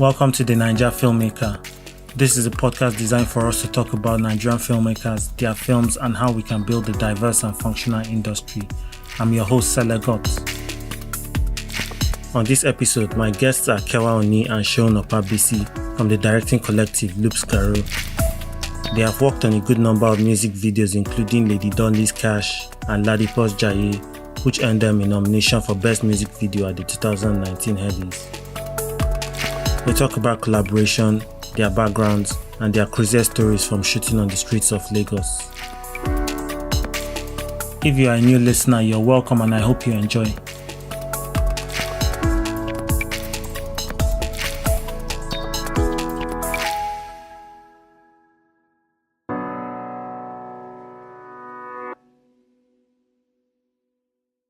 Welcome to the Naija Filmmaker. This is a podcast designed for us to talk about Nigerian filmmakers, their films, and how we can build a diverse and functional industry. I'm your host, Selegot. On this episode, my guests are Kewa Oni Seun Opabisi from the directing collective Loups Garous. They have worked on a good number of music videos, including Lady Donli's Cash and Ladipoe's Jaiye, which earned them a nomination for Best Music Video at the 2019 Headies. We talk about collaboration, their backgrounds, and their craziest stories from shooting on the streets of Lagos. If you are a new listener, you're welcome and I hope you enjoy.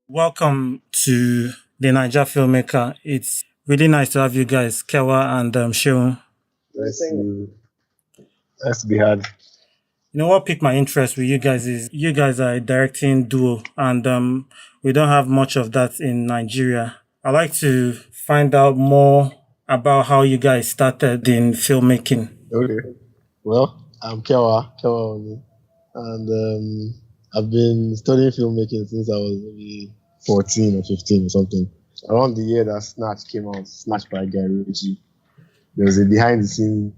Welcome to the Naija Filmmaker. It's really nice to have you guys, Kewa and Seun. Nice to be had. You know what piqued my interest with you guys is you guys are a directing duo, and we don't have much of that in Nigeria. I'd like to find out more about how you guys started in filmmaking. Okay. Well, I'm Kewa Oni, and I've been studying filmmaking since I was maybe 14 or 15 or something. Around the year that Snatch came out, Snatch by Jaiye, there was a behind-the-scenes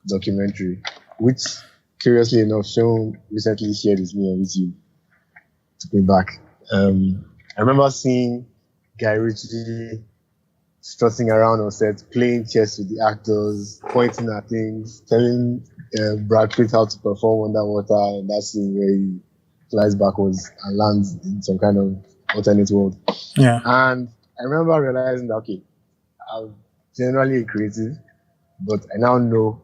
documentary, which, curiously enough, Seun recently shared with me on YouTube. Took me back. I remember seeing Jaiye strutting around on set, playing chess with the actors, pointing at things, telling Brad Pitt how to perform underwater, and that scene where he flies backwards and lands in some kind of alternate world. Yeah. And I remember realizing that, okay, I'm generally a creative, but I now know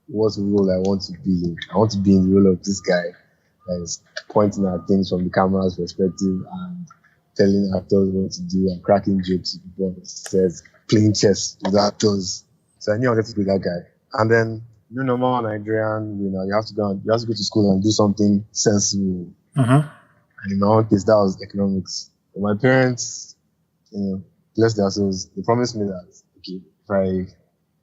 what role I want to be in. I want to be in the role of this guy that is pointing at things from the camera's perspective and telling actors what to do and cracking jokes with people on set, playing chess with actors. So I knew I wanted to be that guy. And then, normal Nigerian, you have to go to school and do something sensible. Uh-huh. And in my own case, that was economics. But my parents, bless their souls, they promised me that, okay, if I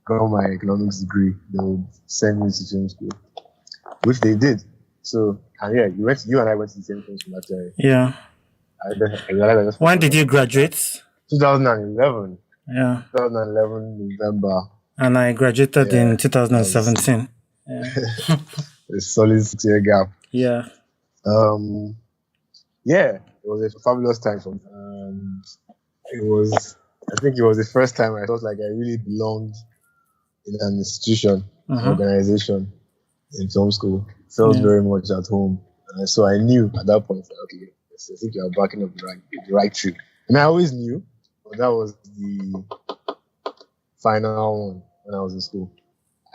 got my economics degree, they would send me to film school, which they did. So, and yeah, you and I went to the same film school actually. Yeah. When did you graduate? 2011. Yeah. 2011 November. And I graduated in 2017. Yeah. A solid 6-year gap. Yeah. It was a fabulous time for me. And I think it was the first time I felt like I really belonged in an institution, an organization in film school. Felt very much at home. So I knew at that point, okay, I think you are backing up the right tree. And I always knew, but that was the final one when I was in school.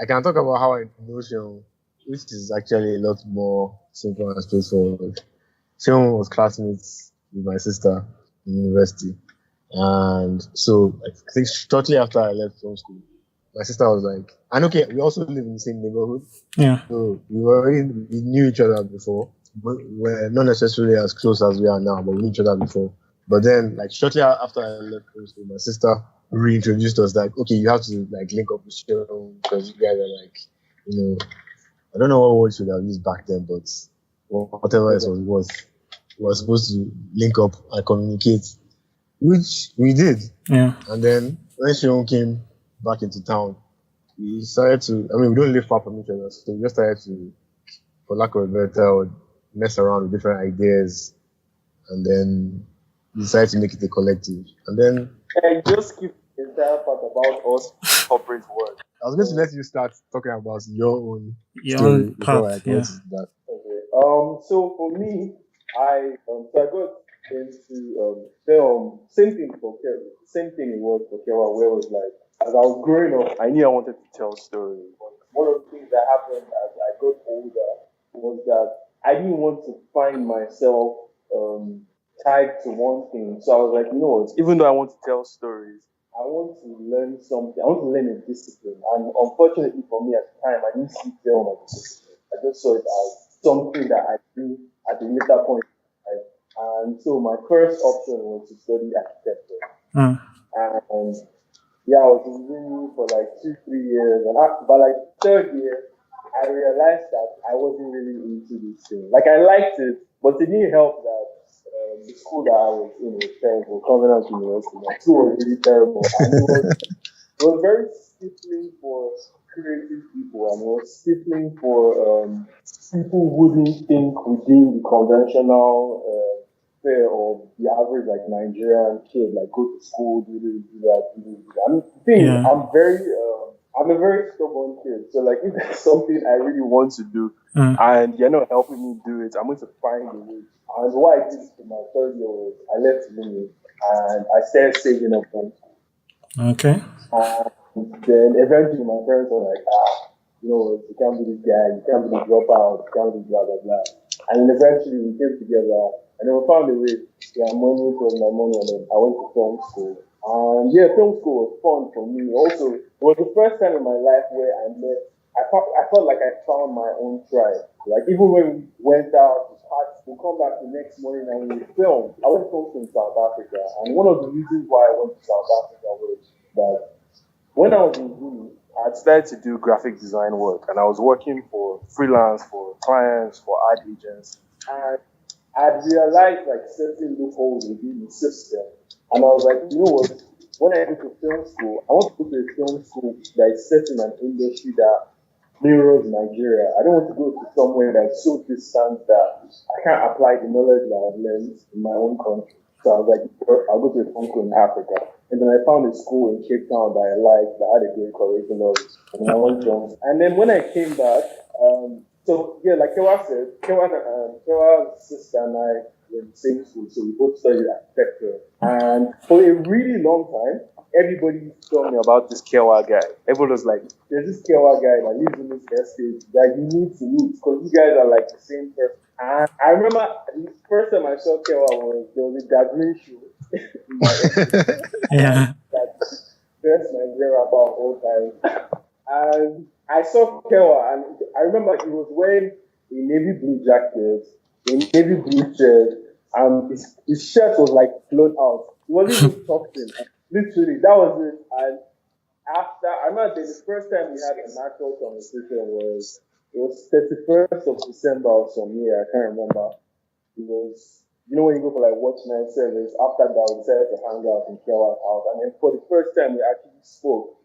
I can talk about how I know Seun, which is actually a lot more simple and straightforward. Seun was classmates with my sister in university. And so I think shortly after I left film school, my sister was like, and okay, we also live in the same neighborhood. Yeah. So we knew each other before. We're not necessarily as close as we are now, but we knew each other before. But then, like, shortly after I left film school, my sister reintroduced us, like, okay, you have to, like, link up with Seun because you guys are, like, I don't know what word should have used back then, but whatever else was supposed to link up and communicate, which we did. Yeah. And then when Seun came back into town, we started to, we don't live far from each other, so we just started to, for lack of a better word, mess around with different ideas, and then we decided to make it a collective. And then I just keep the entire part about us corporate work. I was going to let you start talking about your own story before I go to that. Okay. So for me, I got into film. Same thing it was for Kewa, where it was like, as I was growing up, I knew I wanted to tell stories. One of the things that happened as I got older was that I didn't want to find myself tied to one thing. So I was like, even though I want to tell stories, I want to learn something. I want to learn a discipline. And unfortunately for me at the time, I didn't see film as a discipline. I just saw it as something that I do at a later point. And so my first option was to study architecture. And Yeah, I was in uni for like 2, 3 years, and by like third year, I realized that I wasn't really into this thing. Like I liked it, but it didn't help that the school that I was in was terrible, Covenant University. My school was really terrible, and it was very stifling for creative people, and it was stifling for people who wouldn't think within the conventional fare of the average like Nigerian kid, like go to school, do this, do that, do this, do that. And the thing is, Yeah. I'm a very stubborn kid, so like if there's something I really want to do, Mm. and you're not helping me do it, I'm going to find a way. And what I did in my third year was I left uni and I started saving up from school. Okay. And then eventually my parents were like, you know what, you can't be this guy, you can't be the dropout, you can't be blah, blah, blah. And then eventually we came together and then we found a way to get money from my money, and then I went to film school. And yeah, film school was fun for me. Also, it was the first time in my life where I felt like I found my own tribe. Like even when we went out to party, we come back the next morning and we filmed. I went to film in South Africa, and one of the reasons why I went to South Africa was that when I was in uni, I had started to do graphic design work, and I was working for freelance, for clients, for ad agents. And I had realized like certain loopholes within the system, and I was like, you know what? When I go to film school, I want to go to a film school that is set in an industry that mirrors Nigeria. I don't want to go to somewhere that's so distant that I can't apply the knowledge that I've learned in my own country. So I was like, I'll go to a film school in Africa. And then I found a school in Cape Town that I liked, that had a great curriculum. And I went to. And then when I came back, so yeah, like Kewa's sister and I were in the same school, so we both studied architecture. And for a really long time, everybody told me about this Kewa guy. Everyone was like, there's this Kewa guy that lives in this estate that you need to meet because you guys are like the same person. And I remember the first time I saw Kewa was there was a gathering show in my estate. Yeah. That's best Nigeria about all time. And I saw Kewa, and I remember he was wearing a navy blue jacket, a navy blue shirt, and his shirt was like blown out. He wasn't even tucked in. Literally, that was it. And after, I remember the first time we had an actual conversation it was 31st of December or some year, I can't remember. It was, you know, when you go for like watch night service, after that we decided to hang out in Kewa's house. And then for the first time we actually spoke.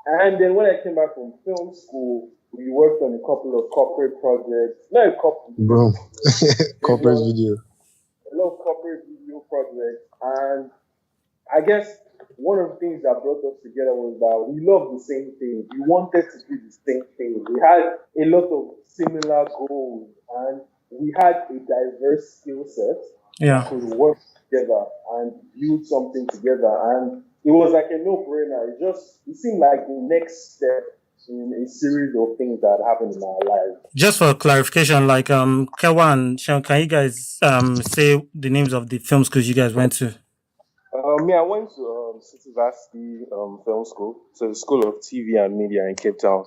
And then when I came back from film school, we worked on a couple of corporate projects. Not a couple. Bro, corporate video. A lot of corporate video projects. And I guess one of the things that brought us together was that we loved the same thing. We wanted to do the same thing. We had a lot of similar goals, and we had a diverse skill set. Yeah. We could work together and build something together. And it was like a no-brainer. It seemed like the next step in a series of things that happened in our lives. Just for clarification, like Kewa and Sean, can you guys say the names of the film schools you guys went to? I went to City Varsity Film School, so the School of TV and Media in Cape Town.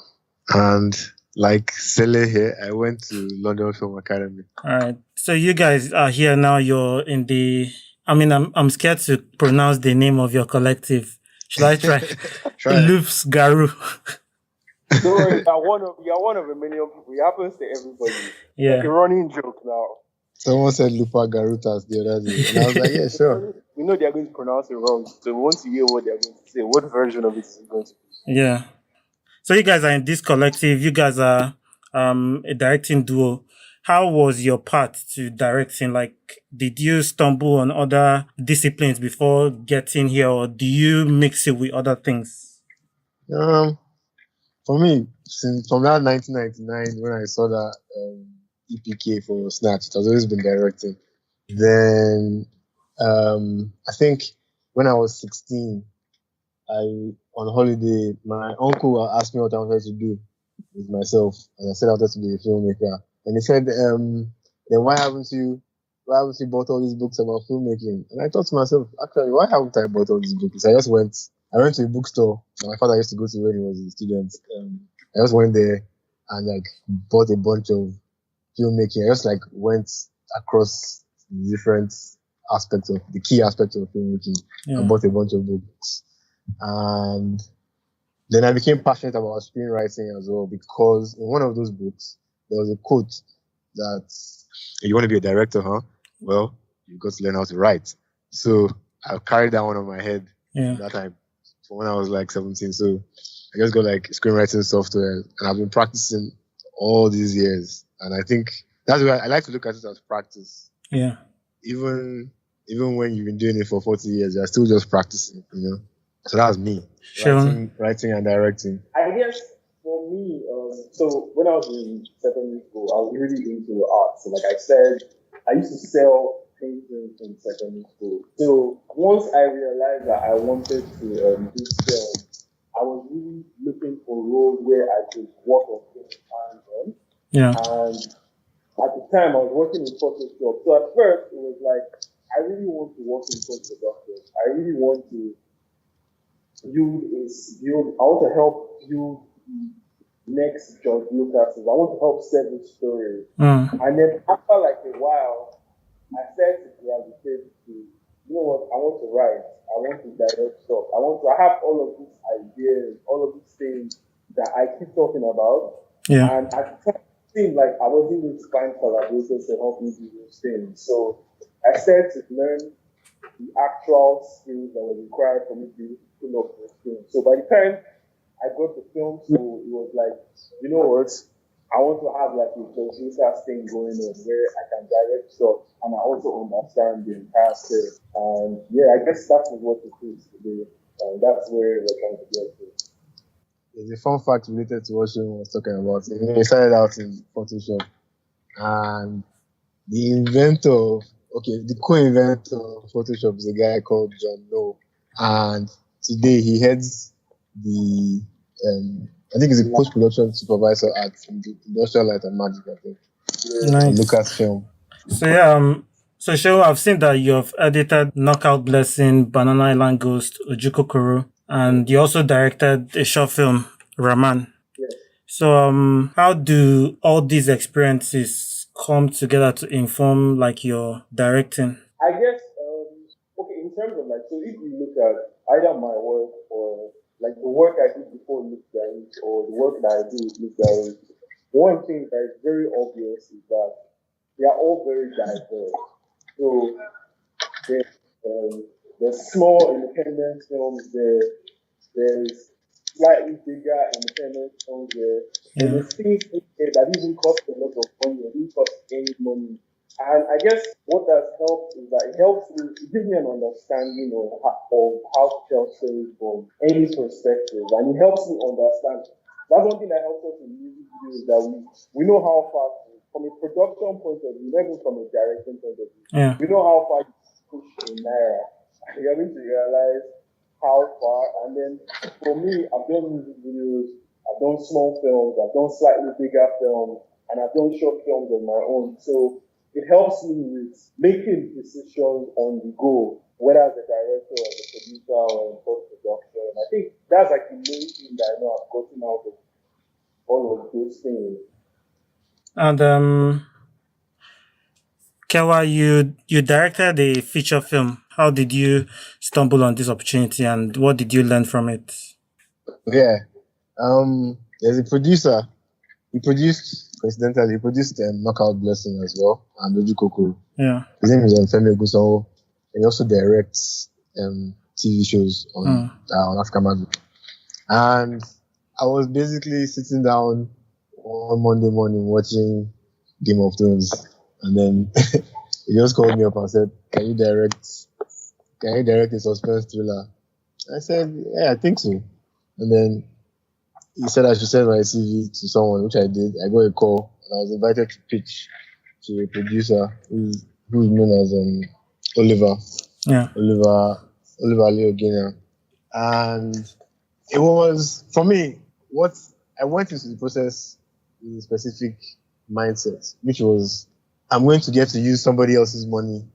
And like Sele here, I went to London Film Academy. All right. So you guys are here now. You're in the. I mean, I'm scared to pronounce the name of your collective. Should I try? Loups Garous. Don't worry, you're one of a million people. It happens to everybody. Yeah. Like a running joke now. Someone said Loups Garous the other day. And I was like, yeah, sure. We know they're going to pronounce it wrong, so we want to hear what they're going to say. What version of it is going to be? Yeah. So you guys are in this collective. You guys are a directing duo. How was your path to directing? Like, did you stumble on other disciplines before getting here, or do you mix it with other things? For me, from that 1999 when I saw that EPK for Snatch, it has always been directing. Then I think when I was 16, on holiday, my uncle asked me what I wanted to do with myself, and I said I wanted to be a filmmaker. And he said, then why haven't you bought all these books about filmmaking? And I thought to myself, actually, why haven't I bought all these books? I went to a bookstore that my father used to go to when he was a student. I just went there and like bought a bunch of filmmaking. I just like went across different aspects of the key aspects of filmmaking and bought a bunch of books. And then I became passionate about screenwriting as well, because in one of those books, there was a quote that, you want to be a director, huh? Well, you've got to learn how to write. So I've carried that one on my head that time from when I was like 17. So I just got like screenwriting software, and I've been practicing all these years. And I think that's why I like to look at it as practice. Yeah. Even when you've been doing it for 40 years, you're still just practicing, So that's me. Sure. Writing and directing. I guess for me, so when I was in secondary school, I was really into art. So like I said, I used to sell paintings in secondary school. So once I realized that I wanted to do film, I was really looking for roles where I could work on things hands-on. Yeah. And at the time, I was working in Photoshop. So at first, it was like, I really want to work in post-production. I really want to I want to help build the next George Lucas. I want to help set the story. And then after like a while, I started to gravitate to, you know what, I want to write. I want to direct stuff. I have all of these ideas, all of these things that I keep talking about. Yeah. And at the time, it seemed like I wasn't going to find collaborators to help me do those things. So I started to learn the actual skills that were required for me to pull up those things. So by the time I got to film school, it was like, you know what? I want to have like a producer thing going on where I can direct stuff and I also understand the entire story. And yeah, I guess that is what it is today. And that's where we're trying to get to. There's a fun fact related to what Seun was talking about. He started out in Photoshop, and the co-inventor of Photoshop is a guy called John Doe, and today he heads the I think he's a post-production supervisor at Industrial Light and Magic, I think. Nice. Lucasfilm. So yeah, so Shehu, I've seen that you've edited Knockout Blessing, Banana Island Ghost, Ojuko Koro, and you also directed a short film, Raman. Yes. So how do all these experiences come together to inform like your directing? I guess okay, in terms of like, so if you look at either my work or like the work I did before Loups Garous or the work that I do with Loups Garous, one thing that is very obvious is that they are all very diverse. So there's small independent films there, there's slightly bigger independent films there, and there's things that even cost a lot of money or didn't cost any money. And I guess what has helped is that it gives me an understanding of how to tell stories from any perspective, and it helps me understand. That's one thing that helps us in music videos, that we know how far, from a production point of view, not even from a directing point of view, we know how far you push in Naira. You're going to realize how far. And then for me, I've done music videos, I've done small films, I've done slightly bigger films, and I've done short films on my own. So it helps me with making decisions on the go, whether as a director, as a producer, or in post-production. I think that's like the main thing that I know I've gotten out of all of those things. And Kewa, you directed a feature film. How did you stumble on this opportunity, and what did you learn from it? Yeah, there's a producer. He produced Knockout Blessing as well, and Ojuko Koro. Yeah. His name is Femi Ogunsanwo. He also directs TV shows on African Magic. And I was basically sitting down on Monday morning watching Game of Thrones, and then he just called me up and said, "Can you direct a suspense thriller?" I said, "Yeah, I think so." And then he said I should send my CV to someone, which I did. I got a call, and I was invited to pitch to a producer who is known as Oliver. Yeah. Oliver Leogina. And it was, for me, what I went into the process with a specific mindset, which was, I'm going to get to use somebody else's money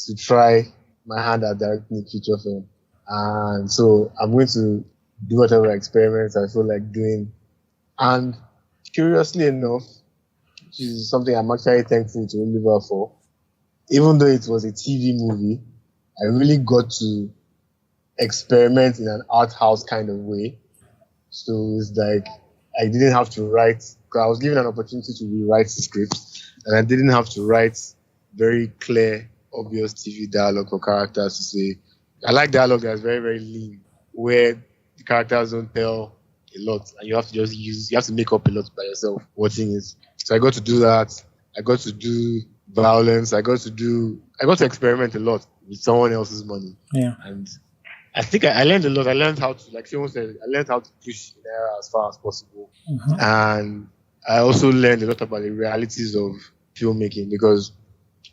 to try my hand at directing a feature film. And so I'm going to do whatever experiments I feel like doing. And curiously enough, which is something I'm actually thankful to Oliver for, even though it was a TV movie, I really got to experiment in an art house kind of way. So it's like I didn't have to write, because I was given an opportunity to rewrite scripts, and I didn't have to write very clear, obvious TV dialogue for characters to say. I like dialogue that's very, very lean, where the characters don't tell a lot, and you have to just you have to make up a lot by yourself watching it. So I got to do that. I got to do violence. I got to experiment a lot with someone else's money. Yeah. And I think I learned a lot. I learned how to, like someone said, I learned how to push in error as far as possible. Mm-hmm. And I also learned a lot about the realities of filmmaking, because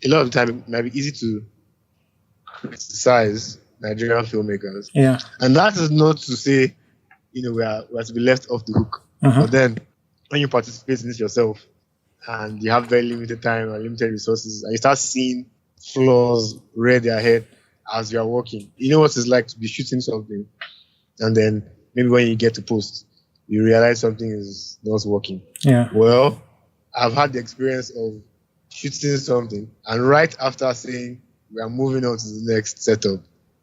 a lot of the time it might be easy to criticize Nigerian filmmakers. Yeah. And that is not to say, we are to be left off the hook. Mm-hmm. But then when you participate in this yourself and you have very limited time and limited resources, and you start seeing flaws rear their head as you are working, you know what it's like to be shooting something, and then maybe when you get to post, you realize something is not working. Yeah. Well, I've had the experience of shooting something, and right after saying we are moving on to the next setup,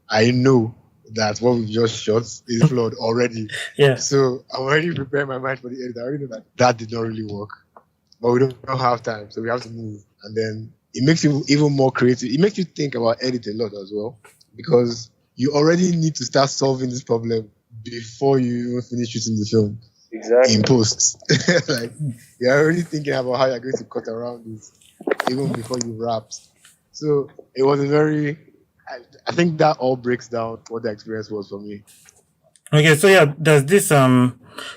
I know that what we just shot is flawed already. Yeah. So I'm already preparing my mind for the edit. I already know that did not really work, but we don't have time, so we have to move. And then it makes you even more creative. It makes you think about edit a lot as well, because you already need to start solving this problem before you even finish shooting the film. Exactly. In post. Like, you're already thinking about how you're going to cut around this even before you wrap. So it was a very, I think that all breaks down what the experience was for me. Okay, so yeah, there's this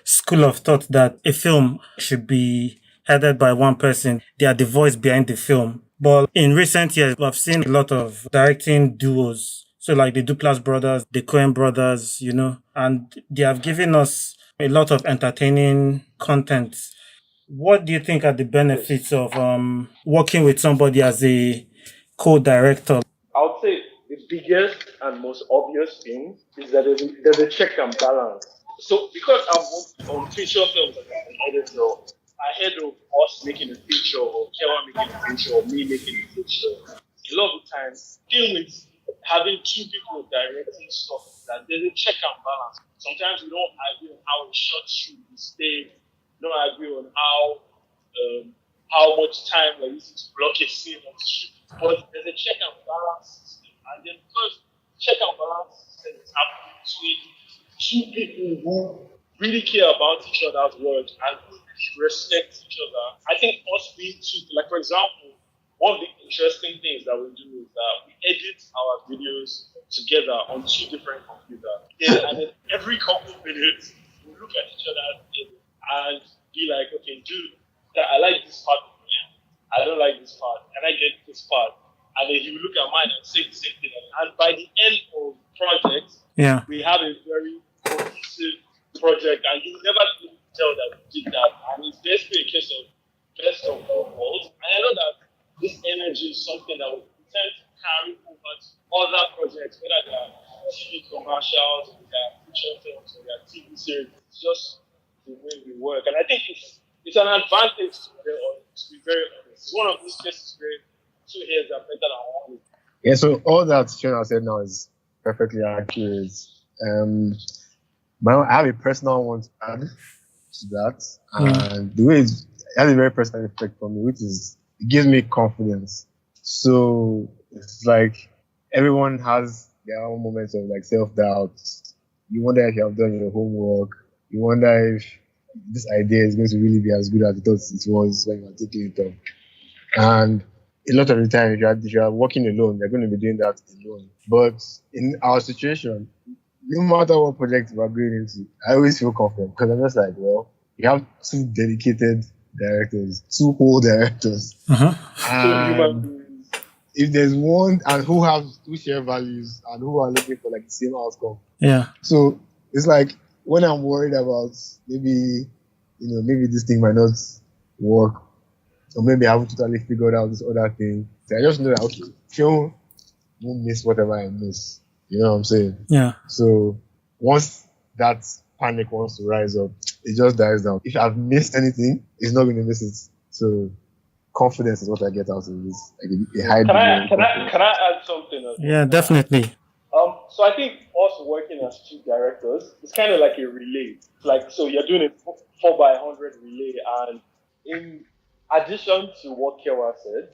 school of thought that a film should be headed by one person. They are the voice behind the film. But in recent years, I've seen a lot of directing duos. So like the Duplass brothers, the Coen brothers, and they have given us a lot of entertaining content. What do you think are the benefits of working with somebody as a co-director? I would say the biggest and most obvious thing is that there's a check and balance. So because I've worked on feature films as an editor, ahead of us making a feature or Kewa making a feature or me making a feature, a lot of the times, dealing with having two people directing stuff, that there's a check and balance. Sometimes we don't agree on how a shot should be staged. We don't agree on how much time we're using to block a scene on the shoot. But there's a check and balance system. And then because check and balance system is happening between two people who really care about each other's work and who respect each other, I think us being two, like for example, one of the interesting things that we do is that we edit our videos together on two different computers. And then every couple of minutes, we look at each other and be like, okay, dude, I like this part of him. I don't like this part. Can I get this part? And then he will look at mine and say the same thing. And by the end of the project, we have a very cohesive project, and you will never be able to tell that we did that. And it's basically a case of best of both worlds. And I know that this energy is something that we tend to carry over to other projects, whether they are TV commercials, or they are feature films, or they are TV series. It's just the way we work. And I think it's an advantage to be very honest. It's one of those cases where 2 years are better than 1 week. Yeah, so all that Shona said now is perfectly accurate. I have a personal one to add to that. And the way it has a very personal effect for me, which is it gives me confidence. So it's like everyone has their own moments of like self-doubt. You wonder if you have done your homework. You wonder if this idea is going to really be as good as you thought it was when you were taking it up. And a lot of the time, if you are working alone, you're going to be doing that alone. But in our situation, no matter what project we're going into, I always feel confident because I'm just like, well, you have 2 dedicated directors, 2 whole directors. And if there's one and who share values and who are looking for like the same outcome. Yeah. So it's like when I'm worried about maybe this thing might not work, or maybe I haven't totally figured out this other thing. So I just know that okay, film won't miss whatever I miss. You know what I'm saying? Yeah. So once that panic wants to rise up, it just dies down. If I've missed anything, it's not going to miss it. So confidence is what I get out of this. Like a high degree. Can I add something? Yeah, definitely. So I think us working as two directors, it's kind of like a relay. Like, so you're doing a 4x100 relay, and in addition to what Kewa said,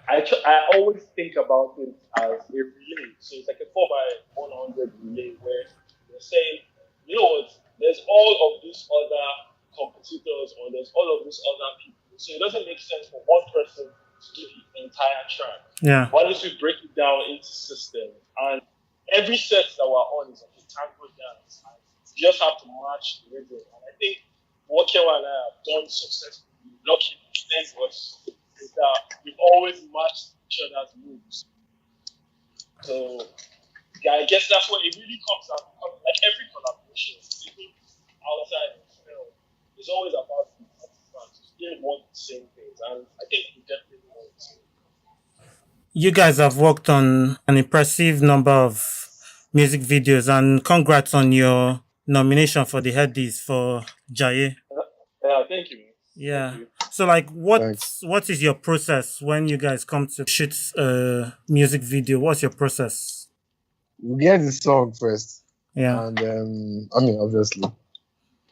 I always think about it as a relay. So it's like a 4x100 relay where you're saying, you know what, there's all of these other competitors or there's all of these other people. So it doesn't make sense for one person to do the entire track. Yeah. Why don't we break it down into systems? And every set that we're on is like a tango dance. And you just have to match the rhythm. And I think what Kewa and I have done successfully, lucky thing was, is that we've always matched each other's moves. So yeah, I guess that's what it really comes out. Like every collaboration, even outside of film, it's always about the participants. They want the same things, and I think we definitely want the same. You guys have worked on an impressive number of music videos, and congrats on your nomination for the Headies for Jaiye. Yeah, thank you. Yeah. Thank you. So, like, what is your process when you guys come to shoot a music video? What's your process? We get the song first. Yeah. And obviously.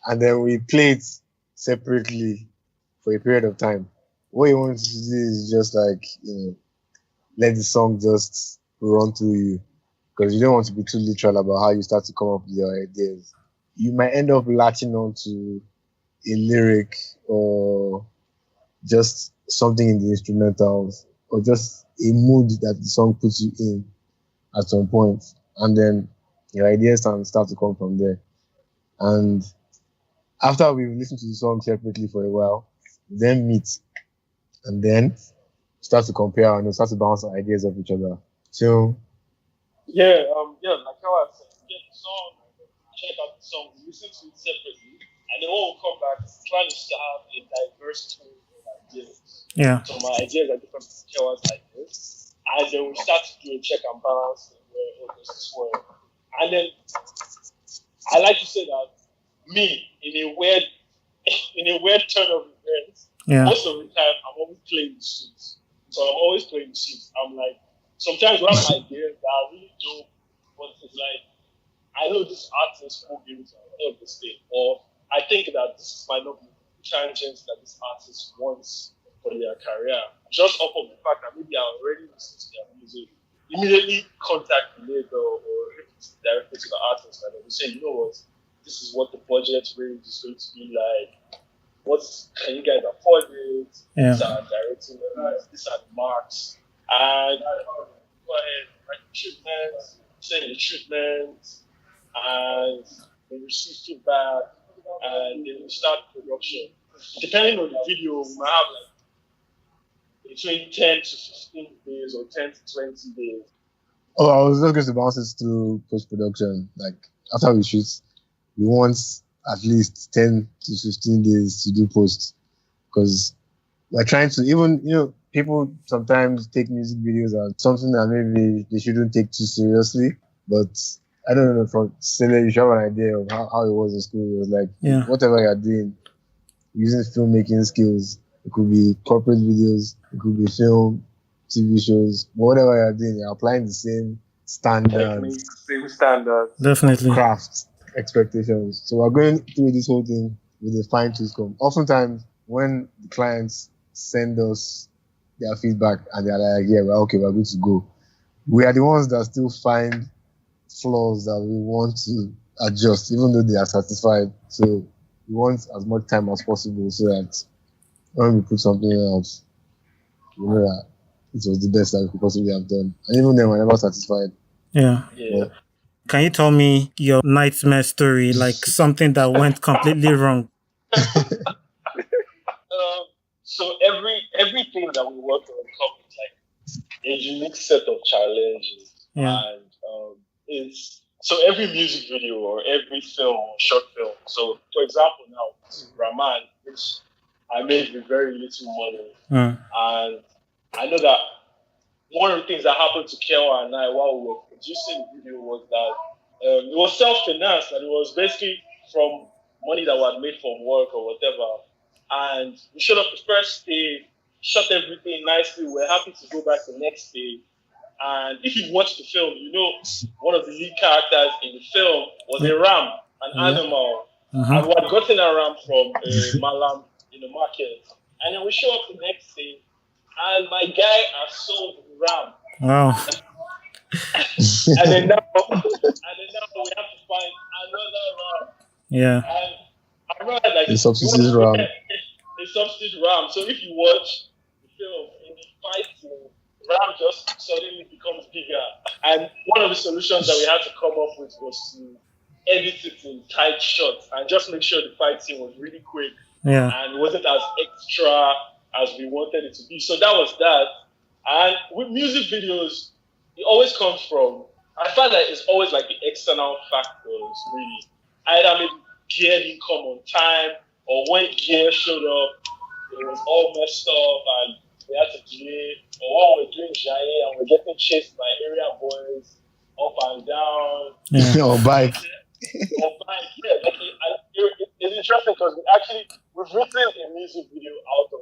And then we play it separately for a period of time. What you want to do is just like, let the song just run through you. Because you don't want to be too literal about how you start to come up with your ideas. You might end up latching on to a lyric or just something in the instrumentals or just a mood that the song puts you in at some point. And then your ideas start to come from there. And after we've listened to the song separately for a while, then meet and then start to compare and start to bounce ideas off each other. So like how I said, get the song, check out the song, listen to it separately, and then when we come back, trying to have a diverse pool of ideas. Yeah. So my ideas are different from Kewa's ideas, and then we start to do a check and balance where this is where. And then I like to say that me in a weird turn of events, most of the time I'm always playing the suits. So I'm always playing the suits. I'm like, sometimes we have ideas that are really dope, but it's like, I know this artist will be able to afford this thing, or I think that this might not be the tangents that this artist wants for their career. Just off of the fact that maybe I already listened to their music, immediately contact the label or directly to the artist and they say, you know what, this is what the budget range is going to be like. Can you guys afford it? Yeah. These are directing these are the marks. And go ahead, write the treatment, send the treatment, and we receive feedback, and then we start production. Depending on the video, we might have like between 10 to 15 days or 10 to 20 days. Oh, I was just going to bounce it through post-production. Like, after we shoot, we want at least 10 to 15 days to do post. Because we're trying to, even, people sometimes take music videos as something that maybe they shouldn't take too seriously. But I don't know, from Sele, you should have an idea of how it was in school. It was like, whatever you're doing, using filmmaking skills, it could be corporate videos, it could be film, TV shows, whatever you're doing, you're applying the same standards. Same standards. Definitely. Craft expectations. So we're going through this whole thing with a fine-tooth comb. Oftentimes, when the clients send us their feedback and they're like, yeah, we're good to go, we are the ones that still find flaws that we want to adjust, even though they are satisfied. So we want as much time as possible so that when we put something else, we know that it was the best that we could possibly have done. And even then, we're never satisfied. Yeah. Can you tell me your nightmare story, like something that went completely wrong? So everything that we work on comes with like a unique set of challenges, and it's so every music video or every film or short film. So for example, now Rahman, which I made with very little money, and I know that one of the things that happened to Kewa and I while we were producing the video was that it was self-financed, and it was basically from money that we had made from work or whatever. And we showed up the first day, shot everything nicely. We're happy to go back the next day. And if you watch the film, you know one of the lead characters in the film was a ram, an animal. And we had gotten a ram from Malam in the market. And then we show up the next day, and my guy has sold the ram. Wow. and then now we have to find another ram. Yeah. And I realized like The substitute ram. The substitute ram. So if you watch the film in the fight scene, ram just suddenly becomes bigger. And one of the solutions that we had to come up with was to edit it in tight shots and just make sure the fight scene was really quick. Yeah. And wasn't as extra as we wanted it to be. So that was that. And with music videos, it always comes from, I find that it's always like the external factors, really. Either maybe gear didn't come on time, or when gear showed up, it was all messed up and we had to delay. Or when we're doing Jaiye and we're getting chased by area boys up and down. Yeah. Or bike. Or bike, yeah. Like it's interesting because we've written a music video out of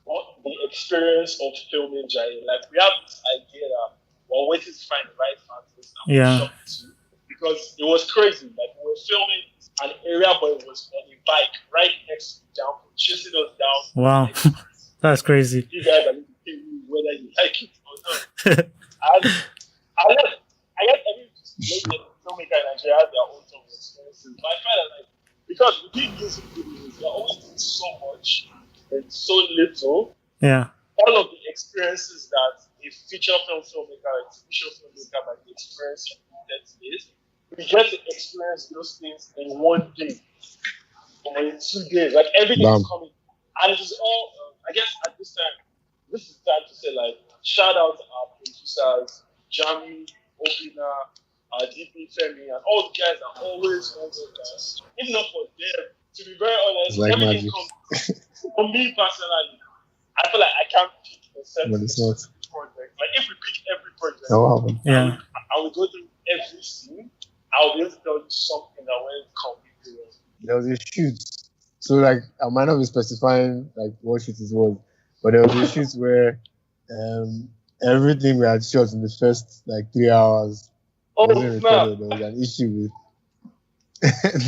what the experience of filming Jaiye. Like we have this idea that we're waiting to find the right artist and Yeah. shot it to, because it was crazy. Like we were filming, an area boy was on a bike right next to the down, chasing us down. Wow. That's crazy. You guys are going to tell me whether you like it or not. And I guess every filmmaker in Nigeria has their own sort of experiences. But I find that like, because we do music videos, we're always doing so much and so little. Yeah. All of the experiences that a feature film filmmaker, a feature filmmaker might be experiencing in 30 days, we get to experience those things in 1 day or in 2 days. Like everything is coming. And it is all, I guess at this is time to say like, shout out to our producers, Jami, Obina, DP Femi, and all the guys are always on us. If not for them, to be very honest, like everything comes. For me personally, I feel like I can't pick a certain project. Like if we pick every project, yeah, and we go through every scene, I'll be able to tell you something that went completely wrong. There was a shoot. So like I might not be specifying like what shoot it was, but there was a shoot where everything we had shot in the first like 3 hours wasn't recorded. There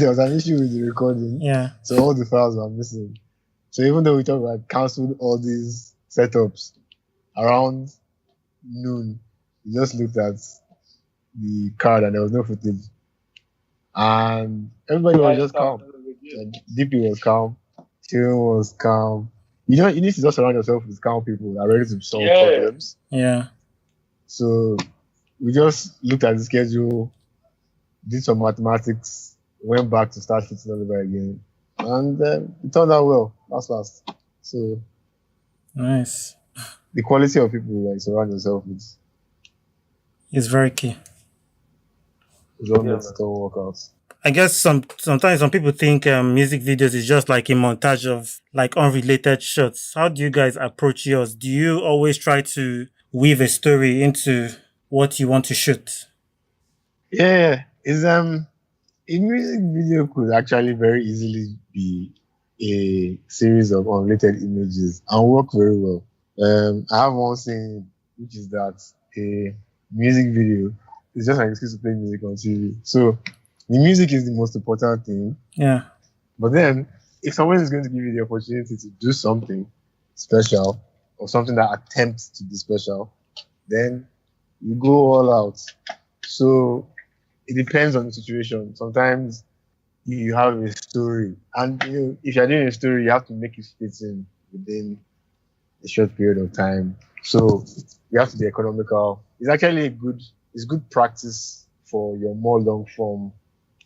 was an issue with the recording. Yeah. So all the files were missing. So even though we thought we had cancelled all these setups around noon, we just looked at the card and there was no footage. And everybody was just calm. DP was calm. Children was calm. You need to just surround yourself with calm people that are ready to solve problems. Yeah. So we just looked at the schedule, did some mathematics, went back to start shooting all over again. And it turned out well, last. So nice. The quality of people like surround yourself with is very key. It's what makes it all work out. I guess sometimes some people think music videos is just like a montage of like unrelated shots. How do you guys approach yours? Do you always try to weave a story into what you want to shoot? Yeah, it's a music video could actually very easily be a series of unrelated images and work very well. I have one saying, which is that a music video is just an excuse to play music on TV. So the music is the most important thing. Yeah. But then, if someone is going to give you the opportunity to do something special or something that attempts to be special, then you go all out. So it depends on the situation. Sometimes you have a story, and if you're doing a story, you have to make it fit in within a short period of time. So you have to be economical. It's actually good practice for your more long form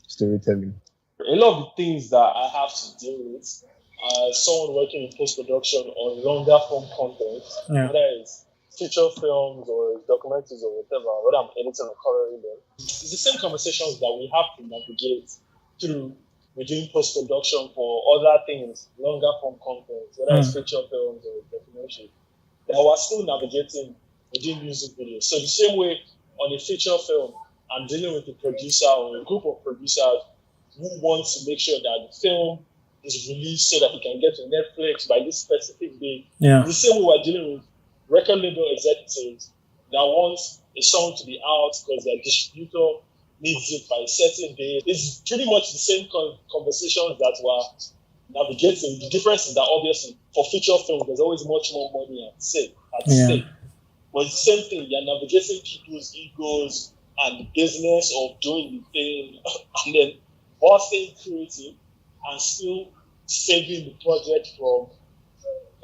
storytelling. A lot of the things that I have to deal with as someone working in post-production on longer form content, whether it's feature films or documentaries or whatever, whether I'm editing or coloring them, it's the same conversations that we have to navigate through within post-production for other things, longer form content, whether it's feature films or documentary, that we're still navigating within music videos. So the same way on a feature film, I'm dealing with a producer or a group of producers who want to make sure that the film is released so that it can get to Netflix by this specific day. Yeah. The same way we're dealing with record label executives that want a song to be out because their distributor needs it by a certain day. It's pretty much the same conversations that were navigating. The difference is that obviously for feature film, there's always much more money at stake. But it's the same thing. You're navigating people's egos and the business of doing the thing, and then while staying creative and still saving the project from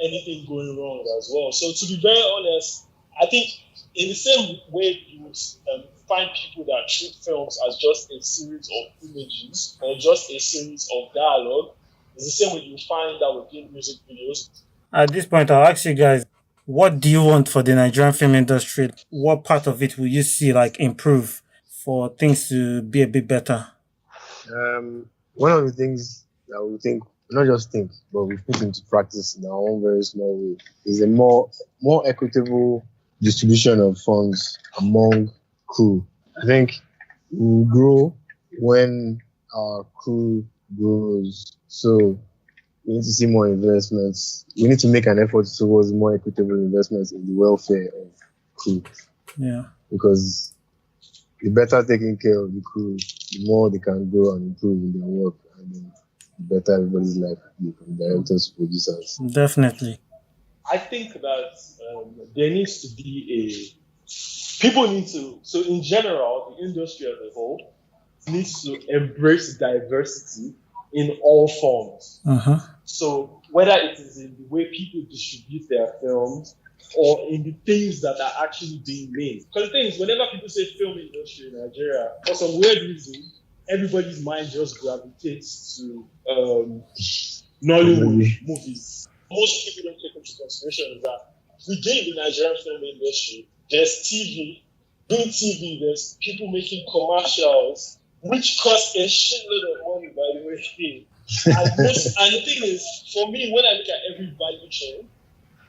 anything going wrong as well. So to be very honest, I think in the same way you would find people that treat films as just a series of images or just a series of dialogue, it's the same way you find that within music videos. At this point, I'll ask you guys, what do you want for the Nigerian film industry? What part of it will you see like improve for things to be a bit better? One of the things that we think, not just think, but we put into practice in our own very small way, is a more equitable distribution of funds among crew. I think we'll grow when our crew grows. So we need to see more investments. We need to make an effort towards more equitable investments in the welfare of crew. Yeah. Because the better taking care of the crew, the more they can grow and improve in their work, and then the better everybody's life will be, from directors to producers. Definitely. I think that there needs to be people need to, so in general, the industry as a whole needs to embrace diversity in all forms. So whether it is in the way people distribute their films or in the things that are actually being made. Because the thing is, whenever people say film industry in Nigeria, for some weird reason, everybody's mind just gravitates to Nollywood movies. Most people don't take into consideration that within the Nigerian film industry, there's TV. Doing TV, there's people making commercials, which cost a shitload of money, by the way. And the thing is, for me, when I look at every value chain,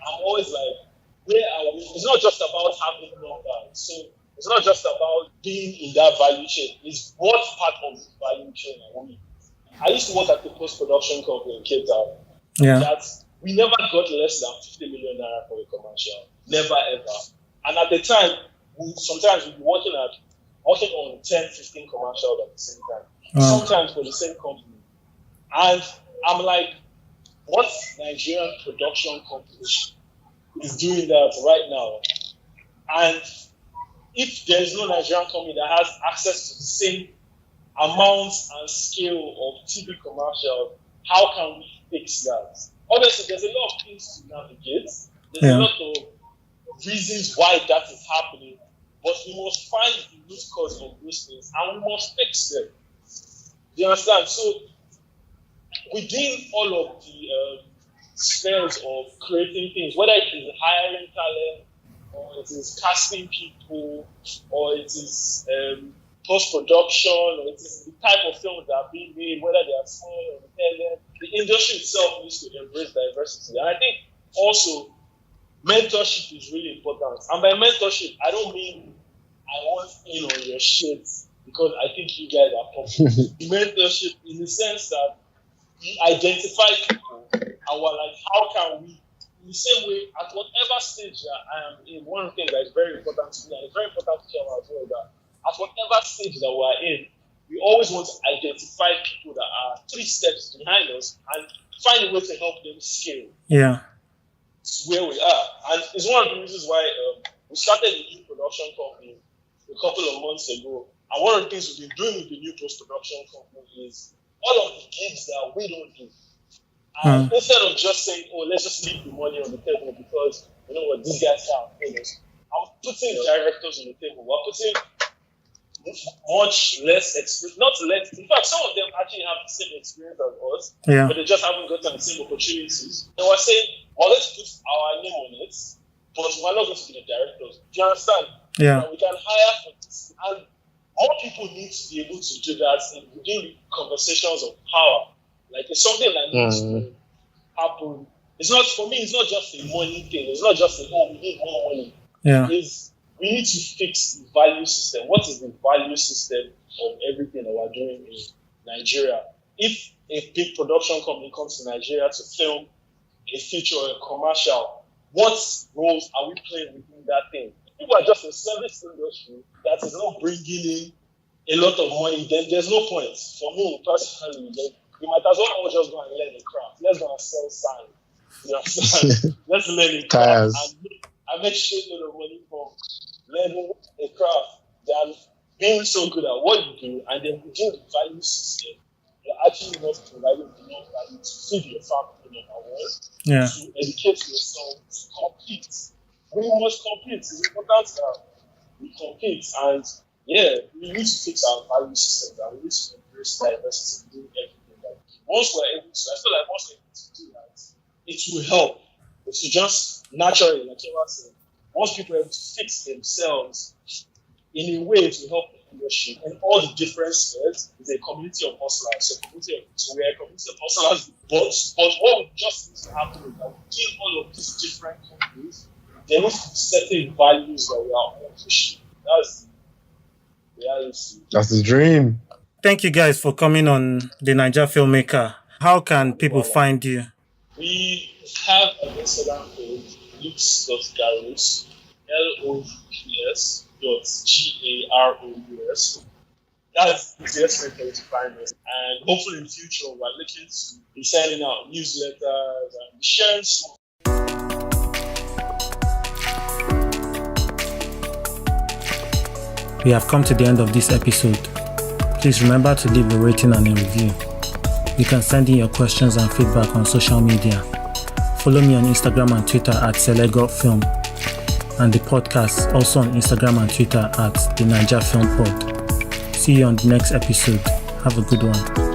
I'm always like, where are we? It's not just about having numbers. So it's not just about being in that value chain. It's what part of the value chain are we? I used to work at the post-production company in Cape Town. Yeah. That we never got less than 50 million naira for a commercial. Never, ever. And at the time, sometimes we'd be working on 10, 15 commercials at the same time. Sometimes for the same company. And I'm like, what Nigerian production company is doing that right now? And if there's no Nigerian company that has access to the same amounts and scale of TV commercials, how can we fix that? Obviously, there's a lot of things to navigate. There's a lot of reasons why that is happening, but we must find the root cause of those things and we must fix them. Do you understand? So, within all of the spheres of creating things, whether it is hiring talent, or it is casting people, or it is post-production, or it is the type of films that are being made, whether they are small or independent, the industry itself needs to embrace diversity. And I think also mentorship is really important. And by mentorship, I don't mean I want in on your shit because I think you guys are popular. Mentorship in the sense that we identify people and we're like, how can we, in the same way, at whatever stage that I am in, one of the things that is very important to me, and it's very important to Kewa as well, that at whatever stage that we're in, we always want to identify people that are 3 steps behind us and find a way to help them scale. Yeah. Where we are. And it's one of the reasons why we started a new production company a couple of months ago. And one of the things we've been doing with the new post-production company is all of the gigs that we don't do. And instead of just saying, oh, let's just leave the money on the table because, you know what, these guys can't pay us. I'm putting directors on the table. We're putting much less experience, not less. In fact, some of them actually have the same experience as us, but they just haven't gotten the same opportunities. And we're saying, well, let's put our name on it, but we're not going to be the directors. Do you understand? Yeah. And we can hire for this. And more people need to be able to do that within the conversations of power. Like, it's something that needs to happen. It's not, for me, it's not just a money thing. It's not just a, oh, we need more money. Yeah. We need to fix the value system. What is the value system of everything that we're doing in Nigeria? If a big production company comes to Nigeria to film a feature or a commercial, what roles are we playing within that thing? people are just a service industry that is not bringing in a lot of money, then there's no point. For me personally, you might as well just go and learn the craft. Let's go and sell sand. You understand? Let's learn the craft and make shitload of money from learning a craft than being so good at what you do, and then within the value system, you're actually not providing enough value to feed your family number one, to educate yourself, to compete. We must compete. It's important that we compete, and we need to fix our value systems, and we need to embrace diversity and do everything. Like, once we're able to, I feel like once we're able to do that, it will help. It will just naturally, like Kewa said, once people are able to fix themselves in a way to help the industry and all the different spheres, is a community of hustlers. So we're a community of hustlers, but what we just need to happen is that we give all of these different companies, there needs to be certain values that we are all pushing. That's the reality. That's the dream. Thank you guys for coming on the Naija Filmmaker. How can people find you? We have an Instagram page, Loups.Garous, LOUPS.GAROUS. That's the easiest way for you to find us. And hopefully in the future, we're looking to be sending out newsletters and sharing some. We have come to the end of this episode. Please remember to leave a rating and a review. You can send in your questions and feedback on social media. Follow me on Instagram and Twitter at SelegoFilm, and the podcast also on Instagram and Twitter at the Naija Film Pod. See you on the next episode. Have a good one.